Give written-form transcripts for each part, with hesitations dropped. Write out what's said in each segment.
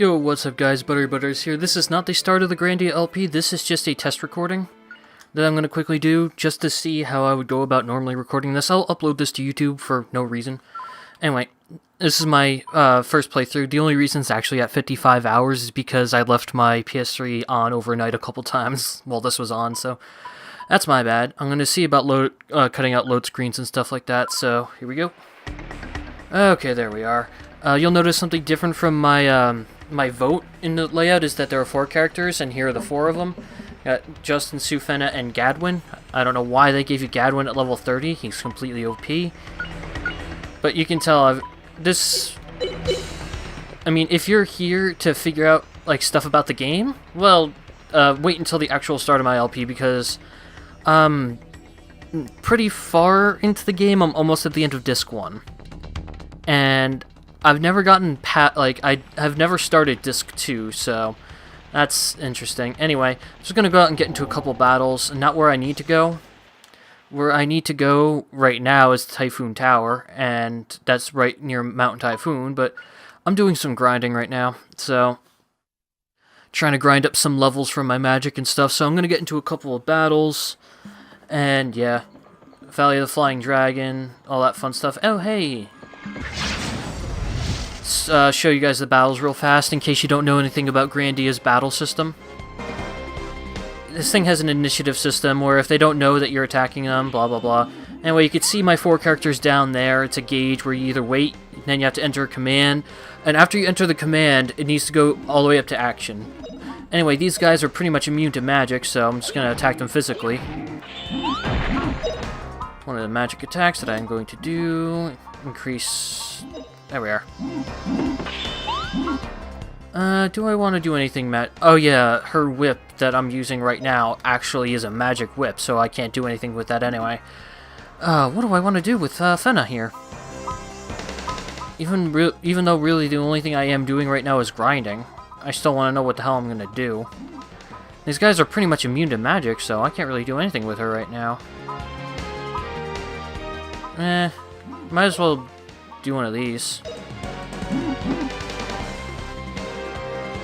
Yo, what's up guys, ButteryButters here. This is not the start of the Grandia LP, this is just a test recording that I'm going to quickly do just to see how I would go about normally recording this. I'll upload this to YouTube for no reason. Anyway, this is my first playthrough. The only reason it's actually at 55 hours is because I left my PS3 on overnight a couple times while this was on, so that's my bad. I'm going to see about cutting out load screens and stuff like that, so here we go. Okay, there we are. You'll notice something different from my my vote in the layout is that there are 4 characters, and here are the 4 of them. Got Justin, Sue, Fenna, and Gadwin. I don't know why they gave you Gadwin at level 30. He's completely OP. But you can tell I mean, if you're here to figure out like stuff about the game, well, wait until the actual start of my LP because pretty far into the game. I'm almost at the end of Disc 1. And I've never gotten I have never started Disc 2, so that's interesting. Anyway, I'm just gonna go out and get into a couple battles, not where I need to go. Where I need to go right now is Typhoon Tower, and that's right near Mountain Typhoon, but I'm doing some grinding right now, so trying to grind up some levels from my magic and stuff, so I'm gonna get into a couple of battles, and yeah, Valley of the Flying Dragon, all that fun stuff. Oh, hey! Show you guys the battles real fast in case you don't know anything about Grandia's battle system. This thing has an initiative system where if they don't know that you're attacking them, blah blah blah. Anyway, you can see my 4 characters down there. It's a gauge where you either wait, then you have to enter a command, and after you enter the command, it needs to go all the way up to action. Anyway, these guys are pretty much immune to magic, so I'm just going to attack them physically. One of the magic attacks that I'm going to do, increase... There we are. Do I want to do anything oh yeah, her whip that I'm using right now actually is a magic whip, so I can't do anything with that anyway. What do I want to do with Fenna here? Even though really the only thing I am doing right now is grinding, I still want to know what the hell I'm going to do. These guys are pretty much immune to magic, so I can't really do anything with her right now. Might as well do one of these.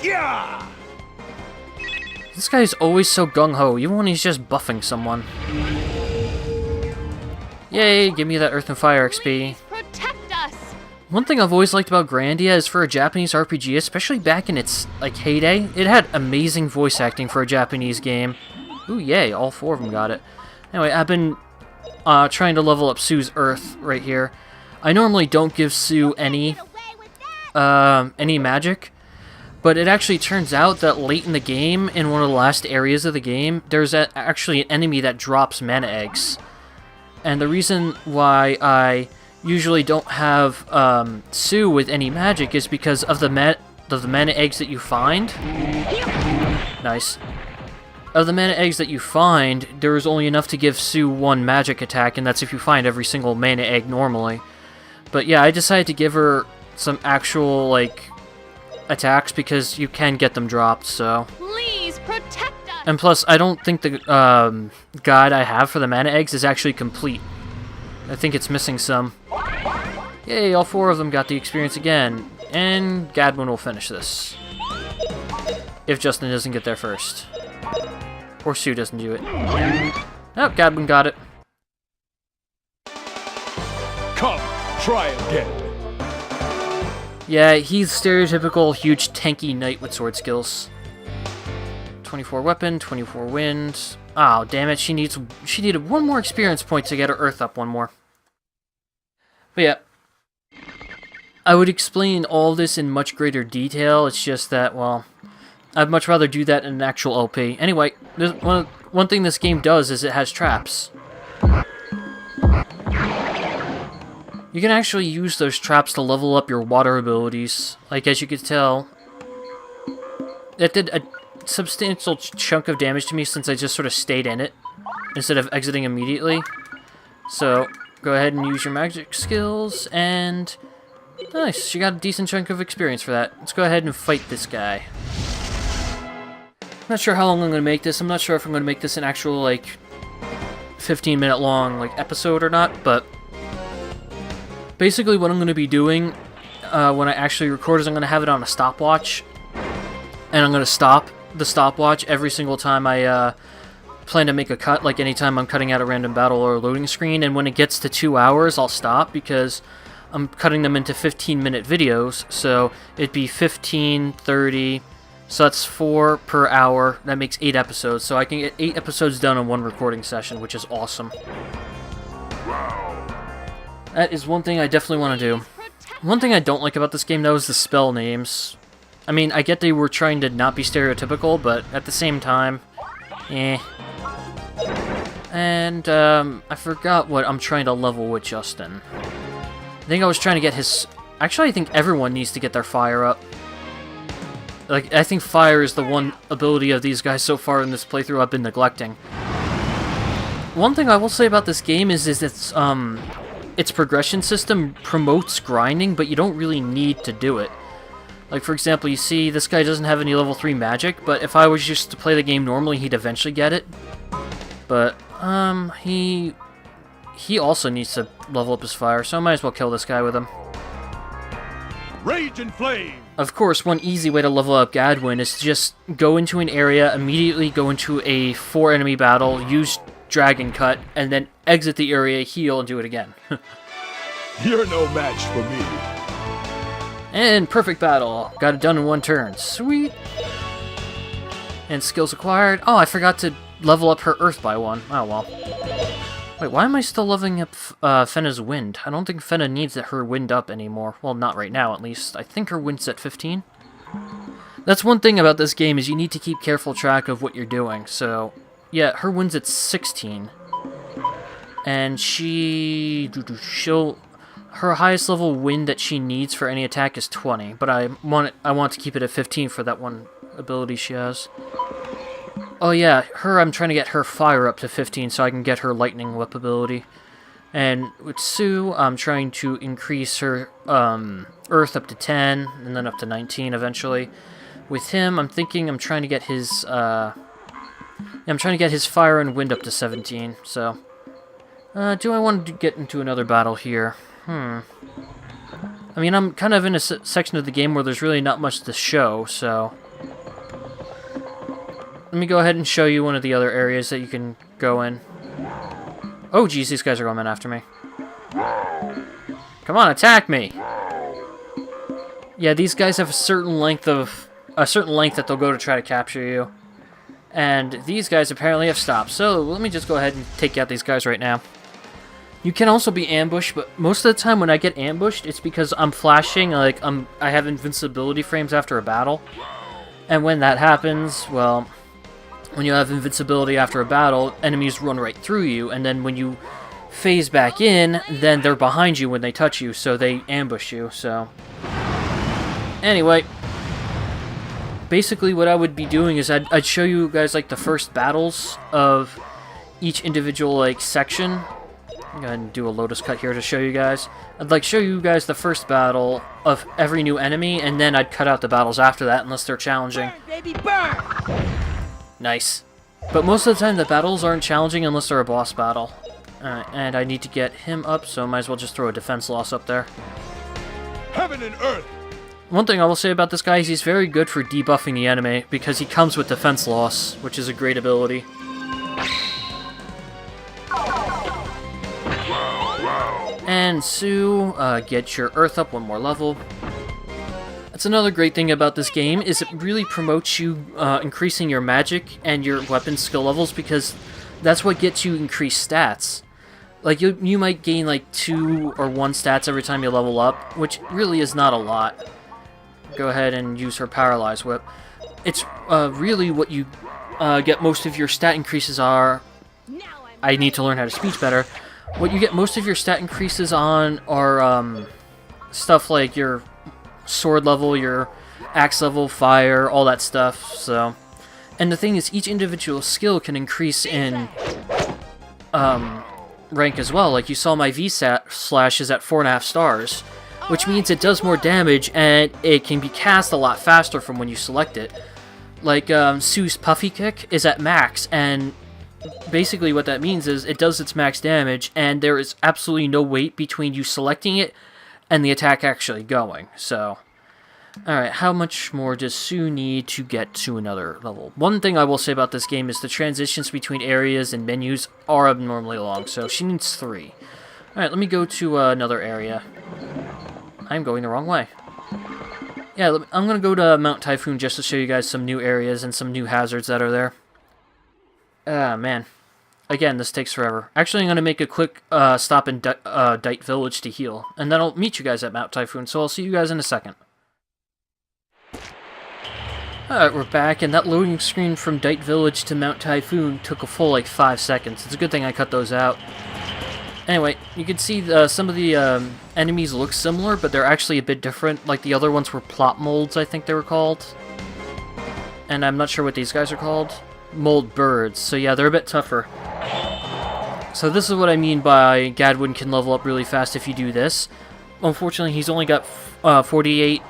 Yeah! This guy's always so gung-ho, even when he's just buffing someone. Yay, give me that Earth and Fire XP. Protect us! One thing I've always liked about Grandia is for a Japanese RPG, especially back in its like heyday, it had amazing voice acting for a Japanese game. Ooh, yay, all 4 of them got it. Anyway, I've been trying to level up Sue's Earth right here. I normally don't give Sue any magic, but it actually turns out that late in the game, in one of the last areas of the game, there's actually an enemy that drops mana eggs. And the reason why I usually don't have Sue with any magic is because of the mana eggs that you find. Nice. Of the mana eggs that you find, there is only enough to give Sue 1 magic attack, and that's if you find every single mana egg normally. But yeah, I decided to give her some actual, like, attacks because you can get them dropped, so... Please protect us! And plus, I don't think the guide I have for the mana eggs is actually complete. I think it's missing some. Yay, all 4 of them got the experience again. And Gadwin will finish this. If Justin doesn't get there first. Or Sue doesn't do it. Oh, Gadwin got it. Come, try again. Yeah, he's stereotypical huge tanky knight with sword skills. 24 weapon, 24 wind. Oh, damn it, she needed 1 more experience point to get her Earth up 1 more. But yeah, I would explain all this in much greater detail. It's just that, well, I'd much rather do that in an actual LP. Anyway, one thing this game does is it has traps. You can actually use those traps to level up your water abilities. Like, as you can tell, it did a substantial chunk of damage to me since I just sort of stayed in it instead of exiting immediately. So, go ahead and use your magic skills, and nice, she got a decent chunk of experience for that. Let's go ahead and fight this guy. I'm not sure how long I'm going to make this. I'm not sure if I'm going to make this an actual, like, 15-minute long, like, episode or not, but basically what I'm going to be doing when I actually record is I'm going to have it on a stopwatch and I'm going to stop the stopwatch every single time I plan to make a cut, like anytime I'm cutting out a random battle or a loading screen, and when it gets to 2 hours, I'll stop, because I'm cutting them into 15-minute videos, so it'd be 15, 30, so that's 4 per hour. That makes 8 episodes, so I can get 8 episodes done in one recording session, which is awesome. That is one thing I definitely want to do. One thing I don't like about this game, though, is the spell names. I mean, I get they were trying to not be stereotypical, but at the same time, eh. And, I forgot what I'm trying to level with Justin. I think I was trying to get his... Actually, I think everyone needs to get their fire up. Like, I think fire is the one ability of these guys so far in this playthrough I've been neglecting. One thing I will say about this game is its progression system promotes grinding, but you don't really need to do it. Like, for example, you see this guy doesn't have any level 3 magic, but if I was just to play the game normally, he'd eventually get it. But, he also needs to level up his fire, so I might as well kill this guy with him. Rage and flame! Of course, one easy way to level up Gadwin is to just go into an area, immediately go into a 4-enemy battle, use Dragon Cut, and then exit the area, heal, and do it again. You're no match for me. And perfect battle. Got it done in 1 turn. Sweet! And skills acquired. Oh, I forgot to level up her Earth by 1. Oh, well. Wait, why am I still leveling up Fenna's Wind? I don't think Fenna needs her Wind up anymore. Well, not right now, at least. I think her Wind's at 15. That's one thing about this game, is you need to keep careful track of what you're doing. So, yeah, her Wind's at 16. And her highest level Wind that she needs for any attack is 20. But I want to keep it at 15 for that one ability she has. Oh yeah, I'm trying to get her fire up to 15 so I can get her lightning whip ability. And with Sue, I'm trying to increase her Earth up to 10, and then up to 19 eventually. With him, I'm trying to get his fire and wind up to 17. So, do I want to get into another battle here? I mean, I'm kind of in a section of the game where there's really not much to show, so let me go ahead and show you one of the other areas that you can go in. Oh, geez, these guys are coming after me. Come on, attack me! Yeah, these guys have a certain length that they'll go to try to capture you. And these guys apparently have stopped, so let me just go ahead and take out these guys right now. You can also be ambushed, but most of the time when I get ambushed, it's because I'm flashing, like, I have invincibility frames after a battle. And when that happens, well, when you have invincibility after a battle, enemies run right through you, and then when you phase back in, then they're behind you when they touch you, so they ambush you, so... Anyway, basically what I would be doing is I'd show you guys, like, the first battles of each individual, like, section. I'm going to do a Lotus cut here to show you guys. I'd, like, show you guys the first battle of every new enemy, and then I'd cut out the battles after that, unless they're challenging. Burn, baby, burn! Nice. But most of the time, the battles aren't challenging unless they're a boss battle. Alright, and I need to get him up, so I might as well just throw a defense loss up there. Heaven and earth! One thing I will say about this guy is he's very good for debuffing the enemy, because he comes with defense loss, which is a great ability. And Sue, get your Earth up 1 more level. That's another great thing about this game, is it really promotes you increasing your magic and your weapon skill levels, because that's what gets you increased stats. Like, you might gain like 2 or 1 stats every time you level up, which really is not a lot. Go ahead and use her Paralyze Whip. It's really what you get most of your stat increases are... I need to learn how to speech better. What you get most of your stat increases on are stuff like your sword level, your axe level, fire, all that stuff, so... And the thing is, each individual skill can increase in rank as well. Like, you saw my V-Slash is at 4.5 stars, which means it does more damage, and it can be cast a lot faster from when you select it. Like, Sue's Puffy Kick is at max, and basically what that means is it does its max damage, and there is absolutely no wait between you selecting it and the attack actually going, so... Alright, how much more does Sue need to get to another level? One thing I will say about this game is the transitions between areas and menus are abnormally long, so she needs 3. Alright, let me go to another area. I'm going the wrong way. Yeah, I'm going to go to Mount Typhoon just to show you guys some new areas and some new hazards that are there. Ah, man. Again, this takes forever. Actually, I'm going to make a quick stop in Dite Village to heal, and then I'll meet you guys at Mount Typhoon, so I'll see you guys in a second. Alright, we're back, and that loading screen from Dite Village to Mount Typhoon took a full, like, 5 seconds. It's a good thing I cut those out. Anyway, you can see some of the enemies look similar, but they're actually a bit different. Like, the other ones were plot molds, I think they were called. And I'm not sure what these guys are called. Mold birds. So yeah, they're a bit tougher. So this is what I mean by Gadwin can level up really fast if you do this. Unfortunately, he's only got 48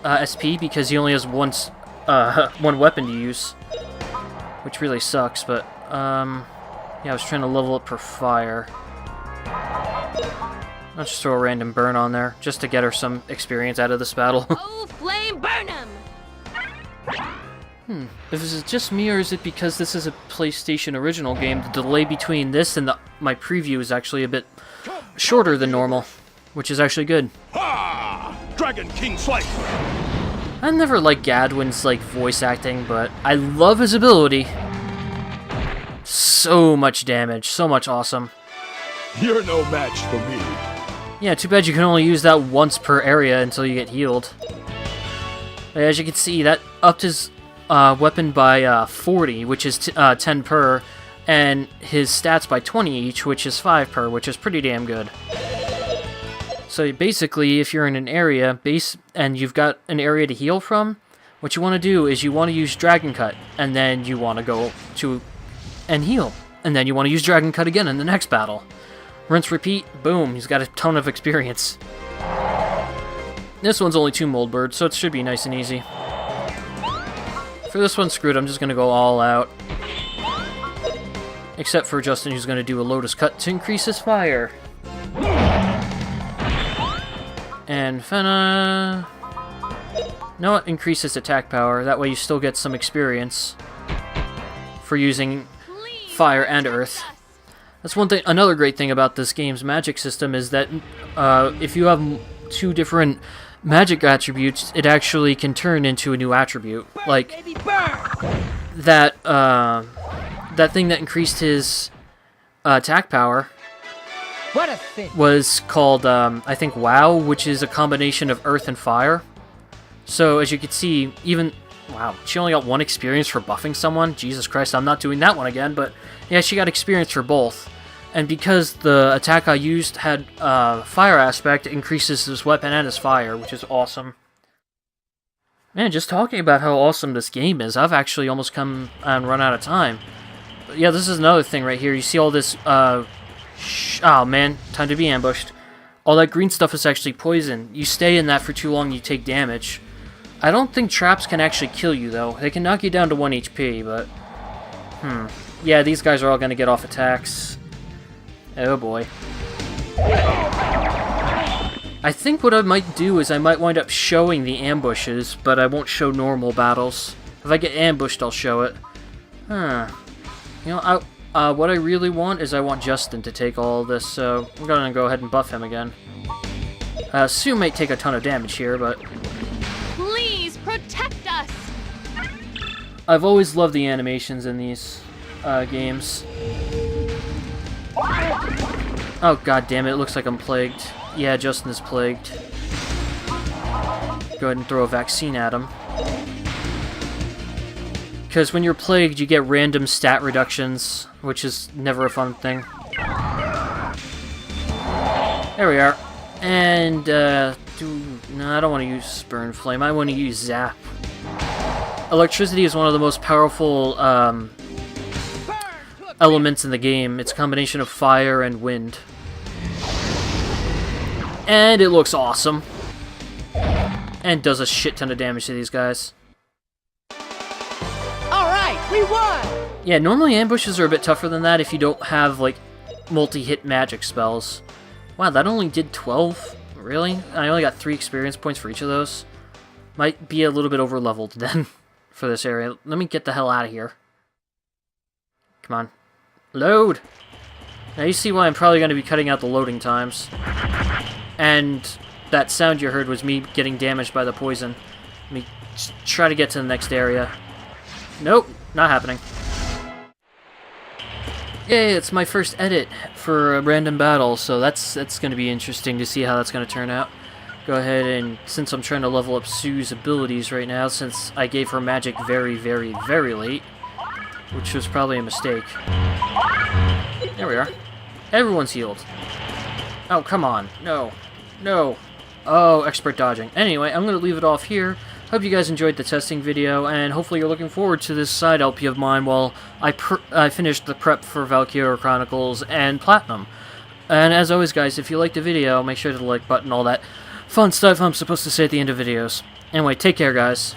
SP because he only has one weapon to use, which really sucks. But yeah, I was trying to level up for fire. I'll just throw a random burn on there just to get her some experience out of this battle. Oh, flame burn him! If this is just me, or is it because this is a PlayStation original game, the delay between this and my preview is actually a bit shorter than normal, which is actually good. Ha! Dragon King Slice! I never liked Gadwin's voice acting, but I love his ability. So much damage, so much awesome. You're no match for me. Yeah, too bad you can only use that once per area until you get healed. As you can see, that upped his weapon by 40, which is 10 per, and his stats by 20 each, which is 5 per, which is pretty damn good. So basically, if you're in an area and you've got an area to heal from, what you want to do is you want to use Dragon Cut, and then you want to go to and heal, and then you want to use Dragon Cut again in the next battle. Rinse, repeat, boom, he's got a ton of experience. This one's only 2 mold birds, so it should be nice and easy. For this one, screw it, I'm just going to go all out. Except for Justin, who's going to do a Lotus Cut to increase his fire. And Fenna... No, it increases attack power, that way you still get some experience for using fire and earth. That's one thing. Another great thing about this game's magic system is that if you have 2 different magic attributes, it actually can turn into a new attribute. Like that that thing that increased his attack power was called I think WoW, which is a combination of earth and fire. So as you can see, even wow, she only got 1 experience for buffing someone. Jesus Christ, I'm not doing that one again, but yeah, she got experience for both. And because the attack I used had fire aspect, it increases his weapon and his fire, which is awesome. Man, just talking about how awesome this game is, I've actually almost come and run out of time. But yeah, this is another thing right here. You see all this, oh man, time to be ambushed. All that green stuff is actually poison. You stay in that for too long, you take damage. I don't think traps can actually kill you, though. They can knock you down to 1 HP, but... Yeah, these guys are all going to get off attacks. Oh boy. I think what I might do is I might wind up showing the ambushes, but I won't show normal battles. If I get ambushed, I'll show it. You know, what I really want is I want Justin to take all of this, so I'm going to go ahead and buff him again. Sue might take a ton of damage here, but... Please protect us! I've always loved the animations in these games. Oh god damn it, it looks like I'm plagued. Yeah, Justin is plagued. Go ahead and throw a vaccine at him. Because when you're plagued, you get random stat reductions, which is never a fun thing. There we are. And, no, I don't want to use Burn Flame, I want to use Zap. Electricity is one of the most powerful, elements in the game. It's a combination of fire and wind. And it looks awesome. And does a shit ton of damage to these guys. Alright, we won! Yeah, normally ambushes are a bit tougher than that if you don't have, multi-hit magic spells. Wow, that only did 12? Really? I only got 3 experience points for each of those? Might be a little bit over-leveled then for this area. Let me get the hell out of here. Come on. Load! Now you see why I'm probably going to be cutting out the loading times. And that sound you heard was me getting damaged by the poison. Let me try to get to the next area. Nope, not happening. Yay, it's my first edit for a random battle, so that's going to be interesting to see how that's going to turn out. Go ahead and, since I'm trying to level up Sue's abilities right now, since I gave her magic very, very, very late, which was probably a mistake. There we are. Everyone's healed. Oh, come on. No. No. Oh, expert dodging. Anyway, I'm going to leave it off here. Hope you guys enjoyed the testing video, and hopefully you're looking forward to this side LP of mine while I finished the prep for Valkyria Chronicles and Platinum. And as always, guys, if you liked the video, make sure to like button, all that fun stuff I'm supposed to say at the end of videos. Anyway, take care, guys.